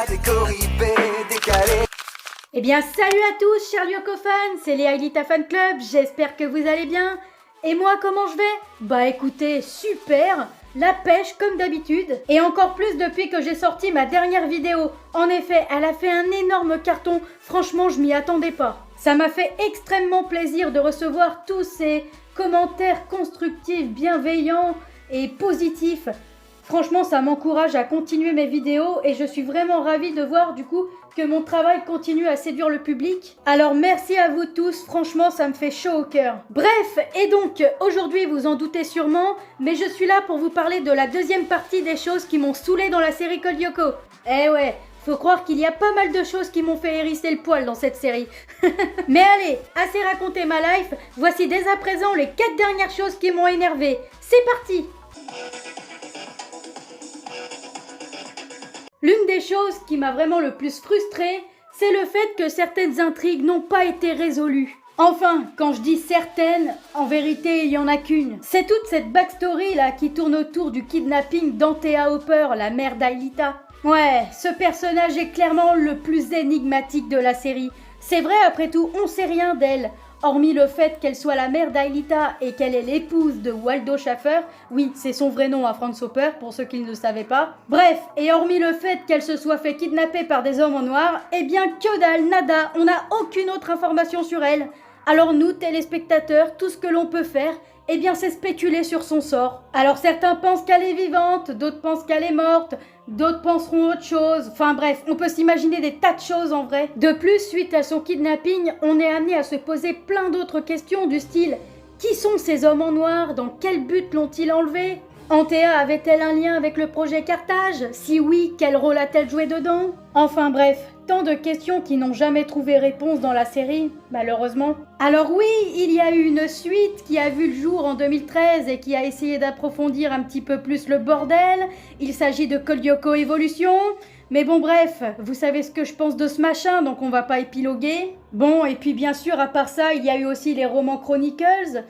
catégorie B décalé. Eh bien salut à tous chers Lyoko fans, c'est les Aelita Fan Club, j'espère que vous allez bien. Et moi comment je vais? Bah écoutez, super, la pêche comme d'habitude. Et encore plus depuis que j'ai sorti ma dernière vidéo. En effet, elle a fait un énorme carton, franchement je m'y attendais pas. Ça m'a fait extrêmement plaisir de recevoir tous ces commentaires constructifs, bienveillants et positifs. Franchement, ça m'encourage à continuer mes vidéos et je suis vraiment ravie de voir du coup que mon travail continue à séduire le public. Alors merci à vous tous, franchement ça me fait chaud au cœur. Bref, et donc aujourd'hui vous en doutez sûrement, mais je suis là pour vous parler de la deuxième partie des choses qui m'ont saoulé dans la série Code Lyoko. Eh ouais, faut croire qu'il y a pas mal de choses qui m'ont fait hérisser le poil dans cette série. Mais allez, assez raconté ma life, voici dès à présent les 4 dernières choses qui m'ont énervé. C'est parti! L'une des choses qui m'a vraiment le plus frustrée, c'est le fait que certaines intrigues n'ont pas été résolues. Enfin, quand je dis certaines, en vérité, il n'y en a qu'une. C'est toute cette backstory là qui tourne autour du kidnapping d'Anthea Hopper, la mère d'Aelita. Ouais, ce personnage est clairement le plus énigmatique de la série. C'est vrai, après tout, on sait rien d'elle. Hormis le fait qu'elle soit la mère d'Aelita et qu'elle est l'épouse de Waldo Schaffer, oui, c'est son vrai nom à Franz Hopper, pour ceux qui ne le savaient pas. Bref, et hormis le fait qu'elle se soit fait kidnapper par des hommes en noir, eh bien que dalle, nada, on n'a aucune autre information sur elle. Alors nous, téléspectateurs, tout ce que l'on peut faire, eh bien c'est spéculer sur son sort. Alors certains pensent qu'elle est vivante, d'autres pensent qu'elle est morte, d'autres penseront autre chose. Enfin bref, on peut s'imaginer des tas de choses en vrai. De plus, suite à son kidnapping, on est amené à se poser plein d'autres questions du style: qui sont ces hommes en noir? Dans quel but l'ont-ils enlevé? Anthea avait-elle un lien avec le projet Carthage? Si oui, quel rôle a-t-elle joué dedans? Enfin bref, tant de questions qui n'ont jamais trouvé réponse dans la série, malheureusement. Alors oui, il y a eu une suite qui a vu le jour en 2013 et qui a essayé d'approfondir un petit peu plus le bordel. Il s'agit de Code Lyoko Evolution. Mais bon bref, vous savez ce que je pense de ce machin, donc on va pas épiloguer. Bon, et puis bien sûr, à part ça, il y a eu aussi les romans Chronicles.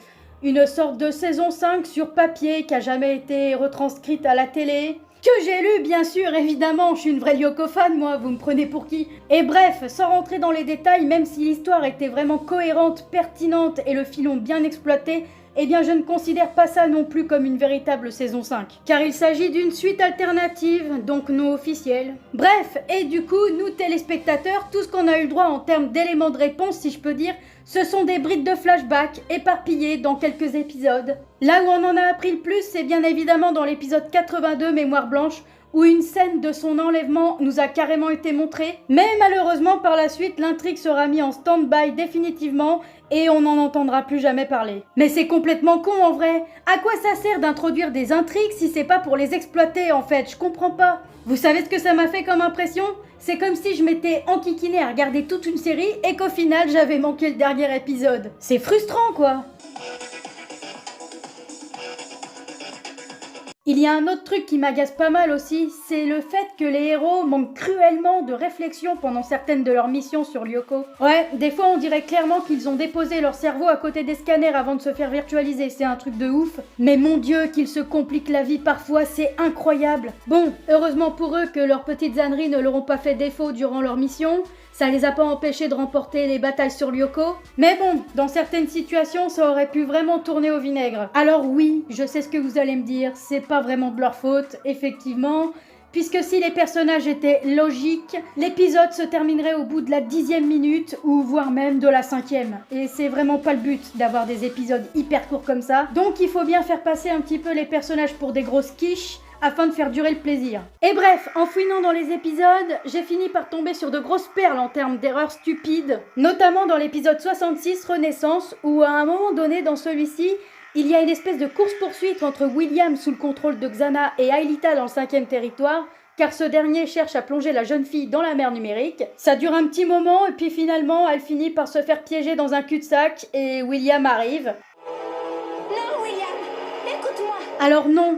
Une sorte de saison 5 sur papier qui a jamais été retranscrite à la télé. Que j'ai lu, bien sûr, évidemment, je suis une vraie Lyoko fan, moi, vous me prenez pour qui? Et bref, sans rentrer dans les détails, même si l'histoire était vraiment cohérente, pertinente et le filon bien exploité, eh bien je ne considère pas ça non plus comme une véritable saison 5. Car il s'agit d'une suite alternative, donc non officielle. Bref, et du coup, nous téléspectateurs, tout ce qu'on a eu le droit en termes d'éléments de réponse, si je peux dire, ce sont des brides de flashback éparpillées dans quelques épisodes. Là où on en a appris le plus, c'est bien évidemment dans l'épisode 82, Mémoire blanche, où une scène de son enlèvement nous a carrément été montrée. Mais malheureusement, par la suite, l'intrigue sera mise en stand-by définitivement et on n'en entendra plus jamais parler. Mais c'est complètement con en vrai. À quoi ça sert d'introduire des intrigues si c'est pas pour les exploiter en fait? Je comprends pas. Vous savez ce que ça m'a fait comme impression? C'est comme si je m'étais enquiquinée à regarder toute une série et qu'au final j'avais manqué le dernier épisode. C'est frustrant quoi. Il y a un autre truc qui m'agace pas mal aussi, c'est le fait que les héros manquent cruellement de réflexion pendant certaines de leurs missions sur Lyoko. Ouais, des fois on dirait clairement qu'ils ont déposé leur cerveau à côté des scanners avant de se faire virtualiser, c'est un truc de ouf. Mais mon dieu, qu'ils se compliquent la vie parfois, c'est incroyable. Bon, heureusement pour eux que leurs petites âneries ne leur ont pas fait défaut durant leur mission. Ça les a pas empêchés de remporter les batailles sur Lyoko. Mais bon, dans certaines situations, ça aurait pu vraiment tourner au vinaigre. Alors oui, je sais ce que vous allez me dire, c'est pas vraiment de leur faute, effectivement. Puisque si les personnages étaient logiques, l'épisode se terminerait au bout de la 10e minute, ou voire même de la 5e. Et c'est vraiment pas le but d'avoir des épisodes hyper courts comme ça. Donc il faut bien faire passer un petit peu les personnages pour des grosses quiches, afin de faire durer le plaisir. Et bref, en fouinant dans les épisodes, j'ai fini par tomber sur de grosses perles en termes d'erreurs stupides, notamment dans l'épisode 66, Renaissance, où à un moment donné dans celui-ci, il y a une espèce de course-poursuite entre William sous le contrôle de Xana et Aelita dans le 5e territoire, car ce dernier cherche à plonger la jeune fille dans la mer numérique. Ça dure un petit moment et puis finalement, elle finit par se faire piéger dans un cul-de-sac et William arrive. Non, William, écoute-moi. Alors non,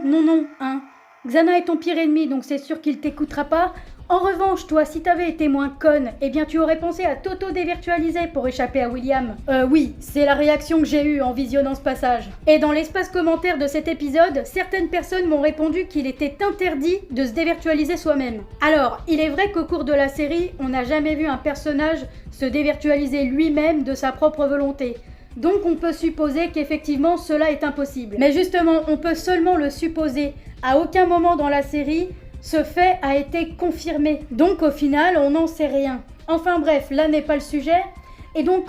hein. Xana est ton pire ennemi, donc c'est sûr qu'il t'écoutera pas. En revanche, toi, si t'avais été moins conne, eh bien tu aurais pensé à t'auto-dévirtualiser pour échapper à William. Oui, c'est la réaction que j'ai eue en visionnant ce passage. Et dans l'espace commentaire de cet épisode, certaines personnes m'ont répondu qu'il était interdit de se dévirtualiser soi-même. Alors, il est vrai qu'au cours de la série, on n'a jamais vu un personnage se dévirtualiser lui-même de sa propre volonté. Donc on peut supposer qu'effectivement cela est impossible. Mais justement, on peut seulement le supposer. À aucun moment dans la série, ce fait a été confirmé. Donc au final, on n'en sait rien. Enfin bref, là n'est pas le sujet. Et donc,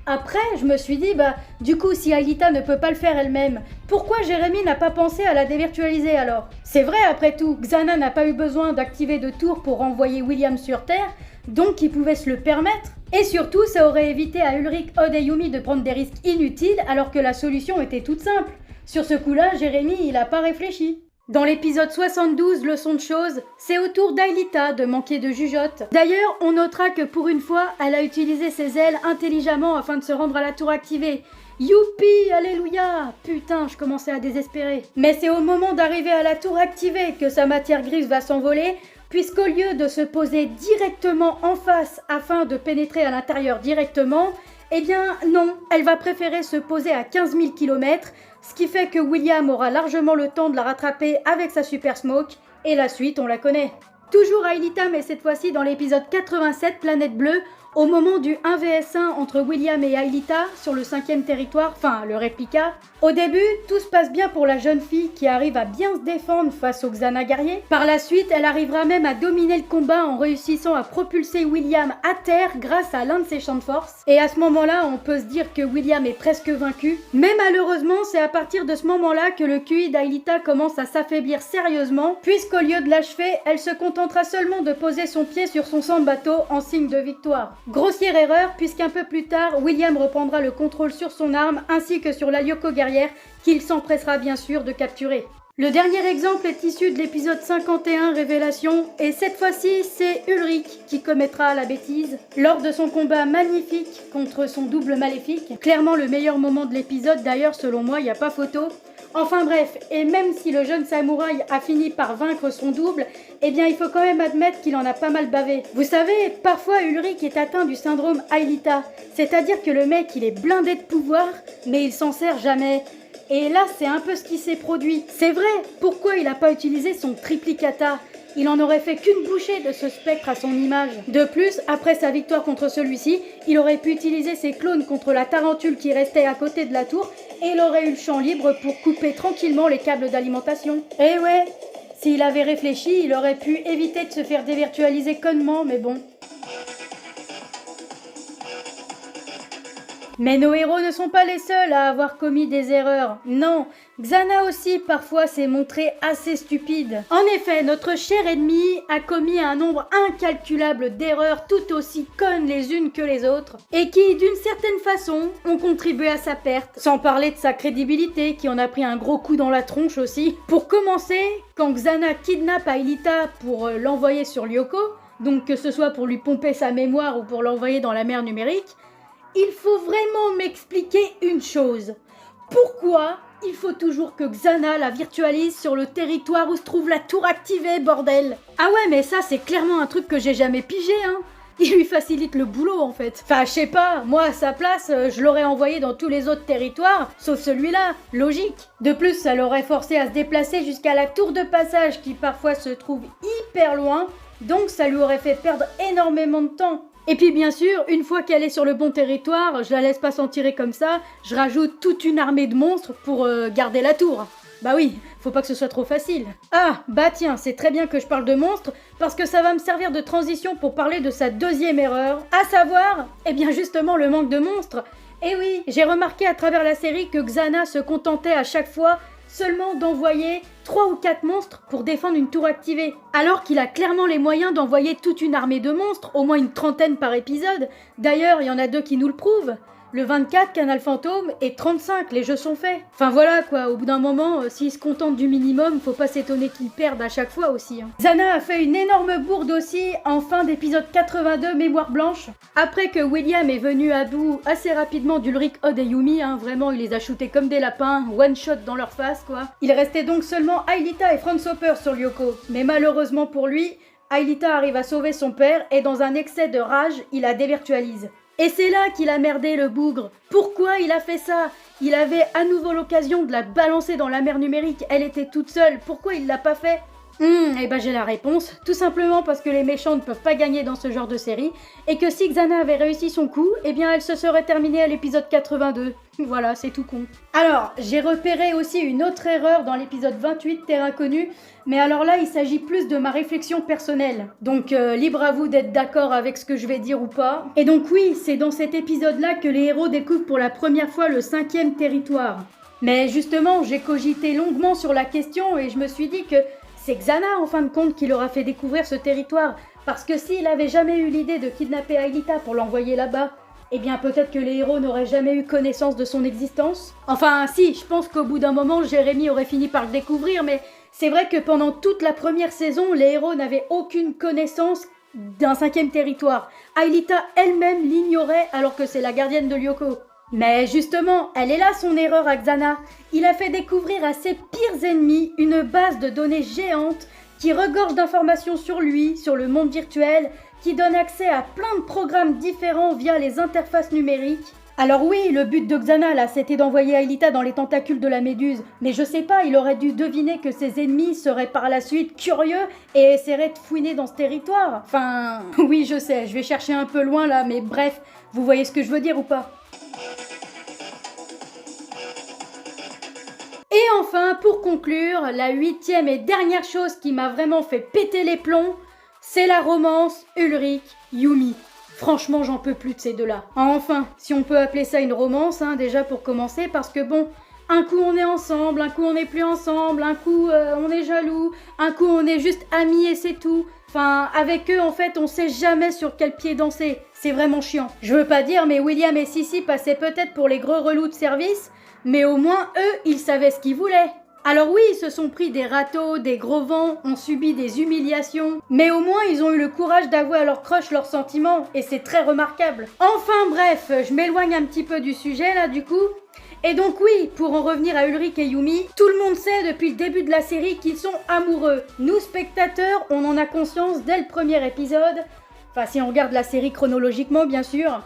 après, je me suis dit, du coup, si Aelita ne peut pas le faire elle-même, pourquoi Jérémy n'a pas pensé à la dévirtualiser alors? C'est vrai, après tout, Xana n'a pas eu besoin d'activer de tour pour renvoyer William sur Terre, donc il pouvait se le permettre. Et surtout, ça aurait évité à Ulrich, Odd et Yumi de prendre des risques inutiles alors que la solution était toute simple. Sur ce coup-là, Jérémy, il a pas réfléchi. Dans l'épisode 72, leçon de choses, c'est au tour d'Aelita de manquer de jugeote. D'ailleurs, on notera que pour une fois, elle a utilisé ses ailes intelligemment afin de se rendre à la tour activée. Youpi, alléluia! Putain, je commençais à désespérer. Mais c'est au moment d'arriver à la tour activée que sa matière grise va s'envoler, puisqu'au lieu de se poser directement en face afin de pénétrer à l'intérieur directement, eh bien non, elle va préférer se poser à 15 000 km, ce qui fait que William aura largement le temps de la rattraper avec sa super smoke, et la suite on la connaît. Toujours Aelita, mais cette fois-ci dans l'épisode 87, Planète Bleue, au moment du 1vs1 entre William et Aelita sur le 5e territoire, enfin le réplica. Au début, tout se passe bien pour la jeune fille qui arrive à bien se défendre face au Xana guerrier. Par la suite, elle arrivera même à dominer le combat en réussissant à propulser William à terre grâce à l'un de ses champs de force. Et à ce moment-là, on peut se dire que William est presque vaincu. Mais malheureusement, c'est à partir de ce moment-là que le QI d'Aelita commence à s'affaiblir sérieusement, puisqu'au lieu de l'achever, elle se contentera seulement de poser son pied sur son sang de bateau en signe de victoire. Grossière erreur, puisqu'un peu plus tard, William reprendra le contrôle sur son arme ainsi que sur la Lyoko guerrière qu'il s'empressera bien sûr de capturer. Le dernier exemple est issu de l'épisode 51 Révélation, et cette fois-ci c'est Ulrich qui commettra la bêtise lors de son combat magnifique contre son double maléfique. Clairement le meilleur moment de l'épisode, d'ailleurs selon moi, il n'y a pas photo. Enfin bref, et même si le jeune samouraï a fini par vaincre son double, eh bien il faut quand même admettre qu'il en a pas mal bavé. Vous savez, parfois Ulrich est atteint du syndrome Aelita, c'est-à-dire que le mec il est blindé de pouvoir, mais il s'en sert jamais. Et là c'est un peu ce qui s'est produit. C'est vrai, pourquoi il n'a pas utilisé son triplicata ? Il en aurait fait qu'une bouchée de ce spectre à son image. De plus, après sa victoire contre celui-ci, il aurait pu utiliser ses clones contre la tarentule qui restait à côté de la tour, et il aurait eu le champ libre pour couper tranquillement les câbles d'alimentation. Eh ouais, s'il avait réfléchi, il aurait pu éviter de se faire dévirtualiser connement, mais bon. Mais nos héros ne sont pas les seuls à avoir commis des erreurs. Non, Xana aussi parfois s'est montrée assez stupide. En effet, notre cher ennemi a commis un nombre incalculable d'erreurs tout aussi connes les unes que les autres, et qui, d'une certaine façon, ont contribué à sa perte. Sans parler de sa crédibilité, qui en a pris un gros coup dans la tronche aussi. Pour commencer, quand Xana kidnappe Aelita pour l'envoyer sur Lyoko, donc que ce soit pour lui pomper sa mémoire ou pour l'envoyer dans la mer numérique, il faut vraiment m'expliquer une chose. Pourquoi il faut toujours que Xana la virtualise sur le territoire où se trouve la tour activée, bordel? Ah ouais, mais ça c'est clairement un truc que j'ai jamais pigé, hein. Il lui facilite le boulot en fait. Enfin, je sais pas, moi à sa place, je l'aurais envoyé dans tous les autres territoires, sauf celui-là, logique. De plus, ça l'aurait forcé à se déplacer jusqu'à la tour de passage qui parfois se trouve hyper loin, donc ça lui aurait fait perdre énormément de temps. Et puis bien sûr, une fois qu'elle est sur le bon territoire, je la laisse pas s'en tirer comme ça, je rajoute toute une armée de monstres pour garder la tour. Bah oui, faut pas que ce soit trop facile. Ah, bah tiens, c'est très bien que je parle de monstres, parce que ça va me servir de transition pour parler de sa deuxième erreur, à savoir, eh bien justement le manque de monstres. Et oui, j'ai remarqué à travers la série que Xana se contentait à chaque fois seulement d'envoyer 3 ou 4 monstres pour défendre une tour activée, alors qu'il a clairement les moyens d'envoyer toute une armée de monstres, au moins une trentaine par épisode. D'ailleurs, il y en a 2 qui nous le prouvent. Le 24, Canal Fantôme, et 35, les jeux sont faits. Enfin voilà quoi, au bout d'un moment, s'ils se contentent du minimum, faut pas s'étonner qu'ils perdent à chaque fois aussi. Xana a fait une énorme bourde aussi en fin d'épisode 82, Mémoire Blanche. Après que William est venu à bout assez rapidement d'Ulrich, Odd et Yumi, vraiment il les a shootés comme des lapins, one shot dans leur face quoi. Il restait donc seulement Aelita et Franz Hopper sur Lyoko. Mais malheureusement pour lui, Aelita arrive à sauver son père et dans un excès de rage, il la dévirtualise. Et c'est là qu'il a merdé le bougre. Pourquoi il a fait ça? Il avait à nouveau l'occasion de la balancer dans la mer numérique, elle était toute seule, pourquoi il l'a pas fait? Eh ben j'ai la réponse, tout simplement parce que les méchants ne peuvent pas gagner dans ce genre de série, et que si Xana avait réussi son coup, eh bien elle se serait terminée à l'épisode 82. Voilà, c'est tout con. Alors, j'ai repéré aussi une autre erreur dans l'épisode 28, Terre Inconnue, mais alors là, il s'agit plus de ma réflexion personnelle. Donc, libre à vous d'être d'accord avec ce que je vais dire ou pas. Et donc oui, c'est dans cet épisode-là que les héros découvrent pour la première fois le 5e territoire. Mais justement, j'ai cogité longuement sur la question et je me suis dit que c'est Xana, en fin de compte, qui leur a fait découvrir ce territoire. Parce que s'il avait jamais eu l'idée de kidnapper Aelita pour l'envoyer là-bas, eh bien peut-être que les héros n'auraient jamais eu connaissance de son existence. Enfin, si, je pense qu'au bout d'un moment, Jérémy aurait fini par le découvrir, mais c'est vrai que pendant toute la première saison, les héros n'avaient aucune connaissance d'un 5e territoire. Aelita elle-même l'ignorait alors que c'est la gardienne de Lyoko. Mais justement, elle est là son erreur à Xana. Il a fait découvrir à ses pires ennemis une base de données géante qui regorge d'informations sur lui, sur le monde virtuel, qui donne accès à plein de programmes différents via les interfaces numériques. Alors oui, le but de Xana là, c'était d'envoyer Aelita dans les tentacules de la méduse, mais je sais pas, il aurait dû deviner que ses ennemis seraient par la suite curieux et essaieraient de fouiner dans ce territoire. Enfin, oui je sais, je vais chercher un peu loin là, mais bref, vous voyez ce que je veux dire ou pas? Et enfin, pour conclure, la 8e et dernière chose qui m'a vraiment fait péter les plombs, c'est la romance Ulrich-Yumi. Franchement, j'en peux plus de ces deux-là. Enfin, si on peut appeler ça une romance, hein, déjà pour commencer, parce que bon, un coup on est ensemble, un coup on n'est plus ensemble, un coup on est jaloux, un coup on est juste amis et c'est tout. Enfin, avec eux, en fait, on sait jamais sur quel pied danser. C'est vraiment chiant. Je veux pas dire, mais William et Sissy passaient peut-être pour les gros relous de service, mais au moins, eux, ils savaient ce qu'ils voulaient. Alors oui, ils se sont pris des râteaux, des gros vents, ont subi des humiliations, mais au moins ils ont eu le courage d'avouer à leur crush leurs sentiments, et c'est très remarquable. Enfin bref, je m'éloigne un petit peu du sujet là du coup. Et donc oui, pour en revenir à Ulrich et Yumi, tout le monde sait depuis le début de la série qu'ils sont amoureux. Nous spectateurs, on en a conscience dès le premier épisode, enfin si on regarde la série chronologiquement bien sûr.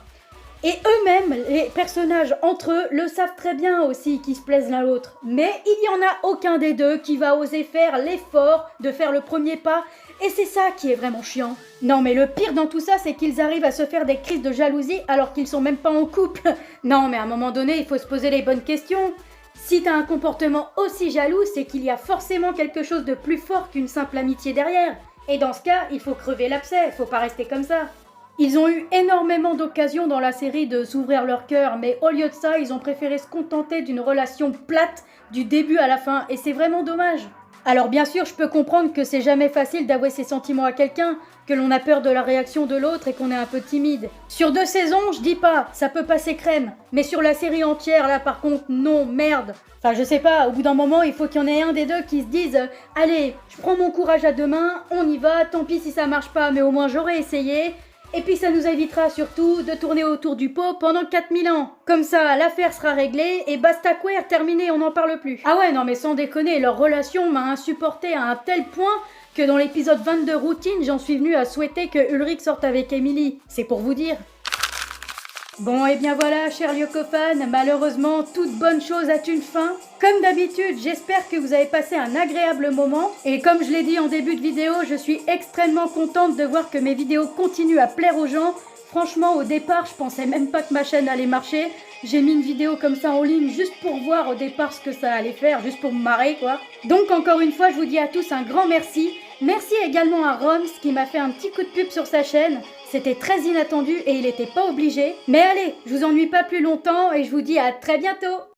Et eux-mêmes, les personnages entre eux, le savent très bien aussi qu'ils se plaisent l'un l'autre. Mais il n'y en a aucun des deux qui va oser faire l'effort de faire le premier pas. Et c'est ça qui est vraiment chiant. Non mais le pire dans tout ça, c'est qu'ils arrivent à se faire des crises de jalousie alors qu'ils sont même pas en couple. Non mais à un moment donné, il faut se poser les bonnes questions. Si t'as un comportement aussi jaloux, c'est qu'il y a forcément quelque chose de plus fort qu'une simple amitié derrière. Et dans ce cas, il faut crever l'abcès, faut pas rester comme ça. Ils ont eu énormément d'occasions dans la série de s'ouvrir leur cœur, mais au lieu de ça, ils ont préféré se contenter d'une relation plate du début à la fin, et c'est vraiment dommage. Alors bien sûr, je peux comprendre que c'est jamais facile d'avouer ses sentiments à quelqu'un, que l'on a peur de la réaction de l'autre et qu'on est un peu timide. Sur 2 saisons, je dis pas, ça peut passer crème, mais sur la série entière, là par contre, non, merde. Enfin, je sais pas, au bout d'un moment, il faut qu'il y en ait un des deux qui se dise « Allez, je prends mon courage à deux mains, on y va, tant pis si ça marche pas, mais au moins j'aurais essayé ». Et puis ça nous évitera surtout de tourner autour du pot pendant 4000 ans. Comme ça, l'affaire sera réglée et basta queer, terminé, on n'en parle plus. Ah ouais, non mais sans déconner, leur relation m'a insupporté à un tel point que dans l'épisode 22 routine, j'en suis venue à souhaiter que Ulrich sorte avec Emily. C'est pour vous dire. Bon, et bien voilà, chers Lyoko-fans, malheureusement, toute bonne chose a une fin. Comme d'habitude, j'espère que vous avez passé un agréable moment. Et comme je l'ai dit en début de vidéo, je suis extrêmement contente de voir que mes vidéos continuent à plaire aux gens. Franchement, au départ, je pensais même pas que ma chaîne allait marcher. J'ai mis une vidéo comme ça en ligne juste pour voir au départ ce que ça allait faire, juste pour me marrer, quoi. Donc, encore une fois, je vous dis à tous un grand merci. Merci également à Roms qui m'a fait un petit coup de pub sur sa chaîne. C'était très inattendu et il n'était pas obligé. Mais allez, je vous ennuie pas plus longtemps et je vous dis à très bientôt.